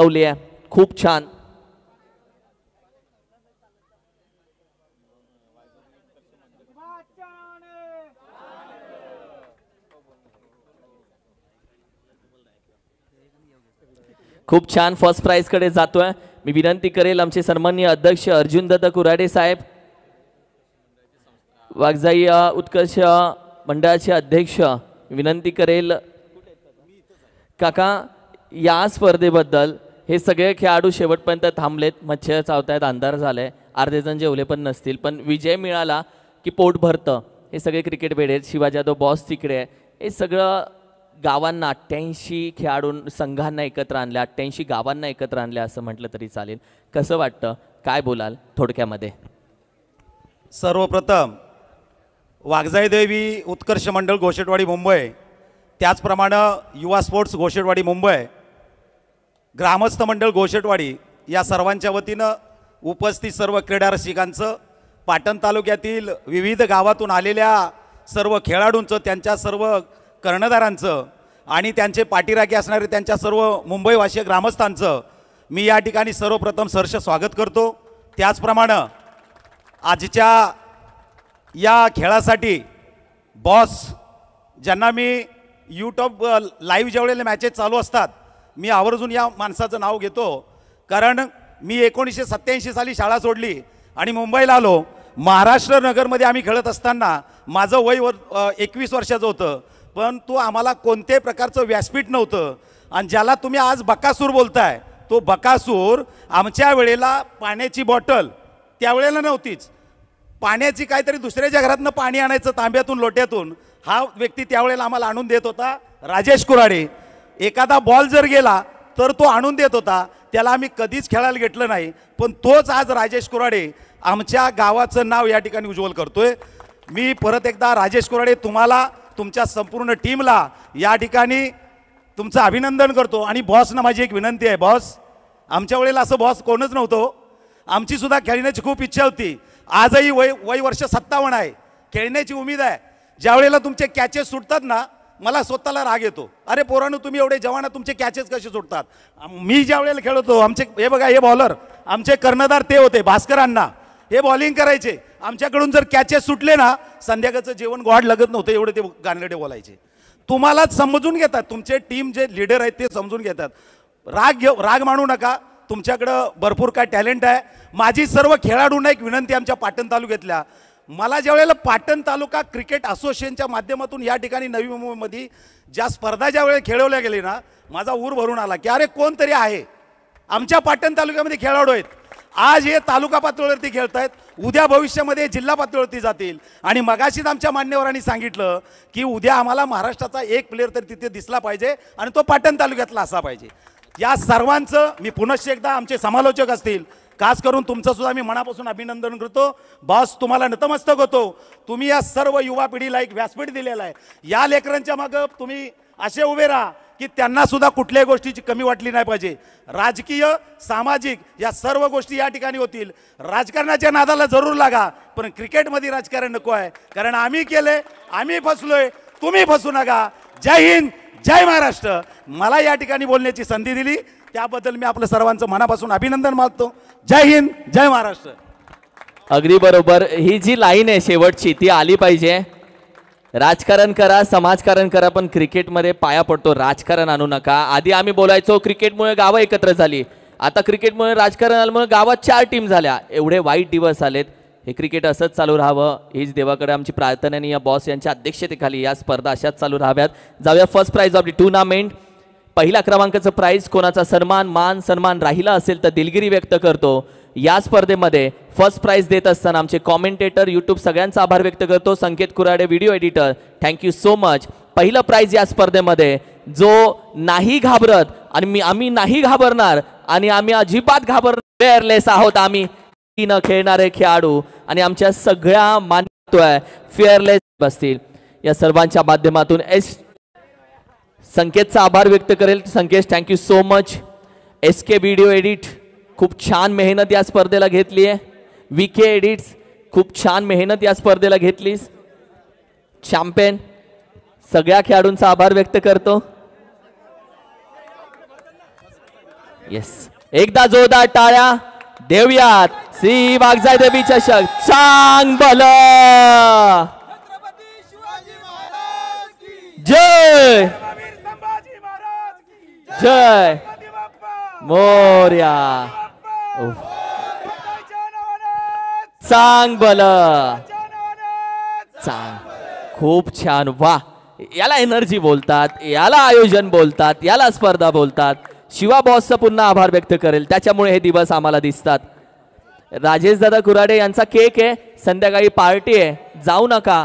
खूप छान. खूप छान फर्स्ट प्राइज कडे जातोय. मी विनंती करेल आमचे सन्माननीय अध्यक्ष अर्जुन दत्त कुराडे साहेब, वाघजाई उत्कर्ष मंडळाचे अध्यक्ष, विनंती करेल काका या स्पर्धेबद्दल. हे सगळे खेळाडू शेवटपर्यंत थांबलेत, मच्छर चावतायत, अंधार झालाय, अर्धे जण जेवले पण नसतील, पण विजय मिळाला की पोट भरतं. हे सगळे क्रिकेट बेड आहेत. शिवाजी यादव बॉस तिकडे आहे. हे सगळं गावांना 88 खेळाडू संघांना एकत्र आणल्या, 88 गावांना एकत्र आणल्या असं म्हटलं तरी चालेल. कसं वाटतं, काय बोलाल थोडक्यामध्ये? सर्वप्रथम वाघजाई देवी उत्कर्ष मंडळ घोषेटवाडी मुंबई, त्याचप्रमाणे युवा स्पोर्ट्स घोषेटवाडी मुंबई, ग्रामस्थ मंडळ घोषेटवाडी या सर्वांच्या वतीनं उपस्थित सर्व क्रीडा रसिकांचं, पाटण तालुक्यातील विविध गावातून आलेल्या सर्व खेळाडूंचं, त्यांच्या सर्व कर्णधारांचं आणि त्यांचे पाठीराखे असणारे त्यांच्या सर्व मुंबईवासी ग्रामस्थांचं मी या ठिकाणी सर्वप्रथम सहर्ष स्वागत करतो. त्याचप्रमाणे आजच्या या खेळासाठी बॉस ज्यांना मी यूट्यूब लाईव्ह जेवढे मॅचेस चालू असतात मी आवर्जून या माणसाचं नाव घेतो, कारण मी 1987 साली शाळा सोडली आणि मुंबईला आलो. महाराष्ट्र नगरमध्ये आम्ही खेळत असताना माझं वय 21 वर्षाचं होतं, पण तो आम्हाला कोणत्याही प्रकारचं व्यासपीठ नव्हतं. आणि ज्याला तुम्ही आज बकासूर बोलताय, तो बकासूर आमच्या वेळेला पाण्याची बॉटल त्यावेळेला नव्हतीच, पाण्याची काहीतरी दुसऱ्याच्या घरातनं पाणी आणायचं तांब्यातून लोट्यातून, हा व्यक्ती त्यावेळेला आम्हाला आणून देत होता राजेश कुराडे. एखादा बॉल जर गेला तर तो आणून देत होता, त्याला आम्ही कधीच खेळायला घेतलं नाही, पण तोच आज राजेश कुराडे आमच्या गावाचं नाव या ठिकाणी उज्ज्वल करतोय. मी परत एकदा राजेश कुराडे तुम्हाला, तुमच्या संपूर्ण टीमला या ठिकाणी तुमचं अभिनंदन करतो. आणि बॉसना माझी एक विनंती आहे, बॉस आमच्या वेळेला असं बॉस कोणच नव्हतं, आमची सुद्धा खेळण्याची खूप इच्छा होती. आजही वय वर्ष 57 आहे, खेळण्याची उमेद आहे. ज्या वेळेला तुमचे कॅचेस सुटतात ना, मला स्वतःला राग येतो, अरे पोरांनो तुम्ही एवढे जवान तुमचे कॅचेस कसे सुटतात. मी ज्या वेळेला खेळतो आमचे हे बघा, हे बॉलर आमचे कर्णधार ते होते भास्कर अण्णा, हे बॉलिंग करायचे. आमच्याकडून जर कॅचेस सुटले ना, संध्याकाळचं जेवण गोड लागत नव्हतं, एवढे ते गाणगडे बोलायचे. तुम्हालाच समजून घेतात, तुमचे टीम जे लीडर आहेत ते समजून घेतात. राग मानू नका, तुमच्याकडं भरपूर काय टॅलेंट आहे. माझी सर्व खेळाडूंना एक विनंती आमच्या पाटण तालुक्यातल्या, मला ज्या वेळेला पाटण तालुका क्रिकेट असोसिएशनच्या माध्यमातून या ठिकाणी नवी मुंबईमध्ये ज्या स्पर्धा ज्या वेळेला खेळवल्या गेली ना, माझा ऊर भरून आला की अरे कोणतरी आहे आमच्या पाटण तालुक्यामध्ये खेळाडू आहेत. आज हे तालुका पातळीवरती खेळत आहेत, उद्या भविष्यामध्ये जिल्हा पातळीवरती जातील. आणि मगाशीच आमच्या मान्यवरांनी सांगितलं की उद्या आम्हाला महाराष्ट्राचा एक प्लेअर तर तिथे दिसला पाहिजे आणि तो पाटण तालुक्यातला असा पाहिजे. या सर्वांचं मी पुनश्च एकदा आमचे समालोचक असतील, खास करून तुमचं सुद्धा मी मनापासून अभिनंदन करतो. बॉस तुम्हाला नतमस्तक होतो, तुम्ही या सर्व युवा पिढीला एक व्यासपीठ दिलेला आहे. या लेकरांच्या मागं तुम्ही असे उभे राहा की त्यांना सुद्धा कुठल्याही गोष्टीची कमी वाटली नाही पाहिजे. राजकीय सामाजिक या सर्व गोष्टी या ठिकाणी होतील. राजकारणाच्या नादाला जरूर लागा, पण क्रिकेटमध्ये राजकारण नको आहे, कारण आम्ही केले, आम्ही फसलोय, तुम्ही फसू नका. जय हिंद, जय महाराष्ट्र. मला या ठिकाणी बोलण्याची संधी दिली त्याबद्दल मी आपलं सर्वांचं मनापासून अभिनंदन मानतो. जय हिंद, जय महाराष्ट्र. अगदी बरोबर. ही जी लाईन आहे शेवटची ती आली पाहिजे. राजकारण करा, समाजकारण करा, पण क्रिकेटमध्ये पाया पडतो राजकारण आणू नका. आधी आम्ही बोलायचो क्रिकेटमुळे गावं एकत्र झाली, आता क्रिकेटमुळे राजकारण आल्यामुळे गावात 4 टीम झाल्या. एवढे वाईट दिवस आलेत. हे क्रिकेट असंच चालू राहावं हीच देवाकडे आमची प्रार्थना आणि या बॉस यांच्या अध्यक्षतेखाली या स्पर्धा अशाच चालू राहाव्यात. जाऊया first prize of the tournament. पहिल्या क्रमांकाचं प्राइज कोणाचा मान सन्मान राहिला असेल तर दिलगिरी व्यक्त करतो. या स्पर्धेमध्ये फर्स्ट प्राइज देत असताना आमचे कॉमेंटेटर, यूट्यूब सगळ्यांचा आभार व्यक्त करतो. Sanket Kurade video editor, thank you so much. पहिलं प्राइज या स्पर्धेमध्ये जो नाही घाबरत आणि आम्ही नाही घाबरणार आणि आम्ही अजिबात फेअरलेस आहोत. आम्ही न खेळणारे खेळाडू आणि आमच्या सगळ्या मान्यता फेअरलेस बसतील. या सर्वांच्या माध्यमातून संकेतचा आभार व्यक्त करेल. Sanket thank you so much. SK video edit खूप छान मेहनत या स्पर्धेला घेतली आहे. VK एडिट्स खूप छान मेहनत या स्पर्धेला घेतलीस. चॅम्पियन सगळ्या खेळाडूंचा आभार व्यक्त करतो. येस, एकदा जोरदार टाळ्या देऊयात. श्री वाघजाई देवी चषक चांग भल जय जय मोर्या. चांग भल चांग, खूप छान. वा, याला एनर्जी बोलतात, याला आयोजन बोलतात, याला स्पर्धा बोलतात. शिवा बॉसचा पुन्हा आभार व्यक्त करेल, त्याच्यामुळे हे दिवस आम्हाला दिसतात. राजेश दादा कुराडे यांचा केक आहे, संध्याकाळी पार्टी आहे, जाऊ नका.